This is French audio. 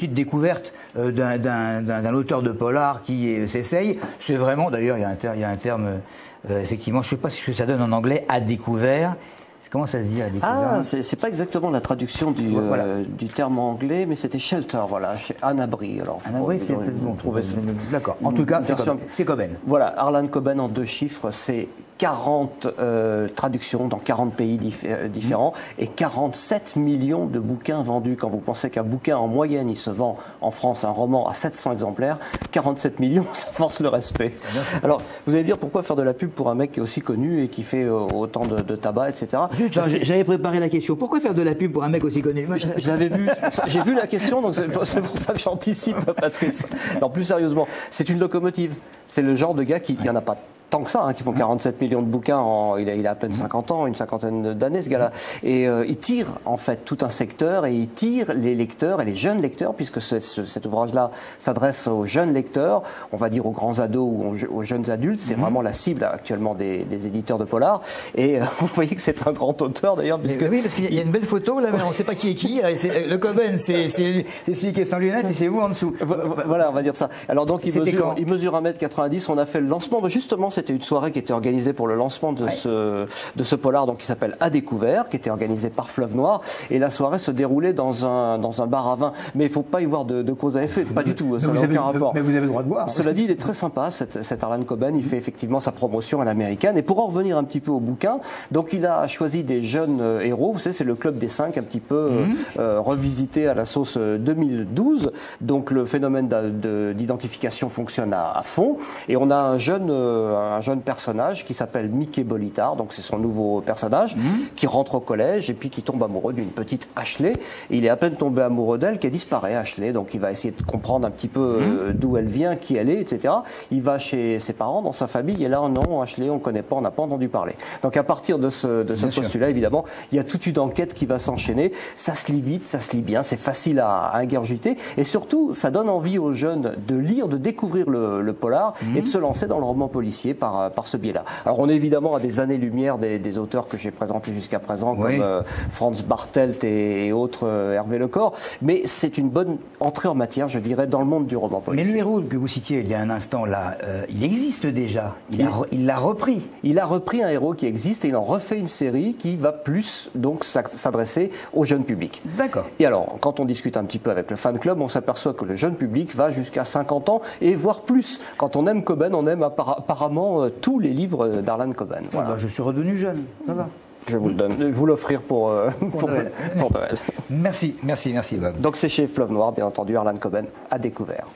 petite découverte d'un auteur de polar qui s'essaye. C'est vraiment, d'ailleurs, il y a un terme, effectivement, je ne sais pas ce que ça donne en anglais, à découvert. Comment ça se dit à découvert? Ah, c'est pas exactement la traduction du terme anglais, mais c'était shelter, voilà, un abri. Alors, un abri, c'est bon. D'accord. En tout cas, c'est Coben. Voilà, Harlan Coben en 2 chiffres, c'est 40 traductions dans 40 pays différents et 47 millions de bouquins vendus. Quand vous pensez qu'un bouquin, en moyenne, il se vend en France, un roman à 700 exemplaires, 47 millions, ça force le respect. Alors, vous allez dire pourquoi faire de la pub pour un mec qui est aussi connu et qui fait autant de tabac, etc. J'avais préparé la question. Pourquoi faire de la pub pour un mec aussi connu? Je l'avais vu. J'ai vu la question, donc c'est pour ça que j'anticipe, Patrice. Non, plus sérieusement, c'est une locomotive. C'est le genre de gars qui, il n'y en a pas tant que ça, qui font 47 millions de bouquins, il a à peine 50 ans, une cinquantaine d'années ce gars-là. Et il tire en fait tout un secteur et il tire les lecteurs et les jeunes lecteurs, puisque cet ouvrage-là s'adresse aux jeunes lecteurs, on va dire aux grands ados ou aux jeunes adultes. C'est vraiment la cible actuellement des éditeurs de polar. Et vous voyez que c'est un grand auteur d'ailleurs. Oui, parce qu'il y a une belle photo là, mais on ne sait pas qui est qui. Le Coben, c'est celui qui est sans lunettes et c'est vous en dessous. Voilà, on va dire ça. Alors donc il mesure 1m90. On a fait le lancement, justement, c'était une soirée qui était organisée pour le lancement de ce polar, donc qui s'appelle À Découvert, qui était organisé par Fleuve Noir, et la soirée se déroulait dans un bar à vin. Mais il ne faut pas y voir de cause à effet, pas du tout, ça n'a aucun rapport. Mais vous avez le droit de boire. Cela dit, il est très sympa, cet Harlan Coben, il fait effectivement sa promotion à l'américaine. Et pour en revenir un petit peu au bouquin, donc il a choisi des jeunes héros, vous savez, c'est le club des 5 un petit peu revisité à la sauce 2012. Donc le phénomène d'identification fonctionne à fond, et on a un jeune personnage qui s'appelle Mickey Bolitar, donc c'est son nouveau personnage, qui rentre au collège et puis qui tombe amoureux d'une petite Ashley. Et il est à peine tombé amoureux d'elle qu'elle disparaît, Ashley, donc il va essayer de comprendre un petit peu d'où elle vient, qui elle est, etc. Il va chez ses parents, dans sa famille, et là, non, Ashley, on ne connaît pas, on n'a pas entendu parler. Donc à partir de ce postulat, évidemment, il y a toute une enquête qui va s'enchaîner. Ça se lit vite, ça se lit bien, c'est facile à ingurgiter, et surtout, ça donne envie aux jeunes de lire, de découvrir le polar et de se lancer dans le roman policier par ce biais-là. Alors on est évidemment à des années-lumière des auteurs que j'ai présentés jusqu'à présent, comme Franz Bartelt et autres, Hervé Lecor, mais c'est une bonne entrée en matière, je dirais, dans le monde du roman policier. Mais le héros que vous citiez il y a un instant là, il existe déjà, il l'a repris. Il a repris un héros qui existe et il en refait une série qui va plus donc s'adresser au jeune public. D'accord. Et alors, quand on discute un petit peu avec le fan club, on s'aperçoit que le jeune public va jusqu'à 50 ans et voire plus. Quand on aime Coben, on aime apparemment tous les livres d'Harlan Coben. Voilà. Bah, je suis redevenu jeune, ça va. Je vous le donne, je vais vous l'offrir pour Noël. Merci Bob. Donc c'est chez Fleuve Noir, bien entendu, Harlan Coben à découvert.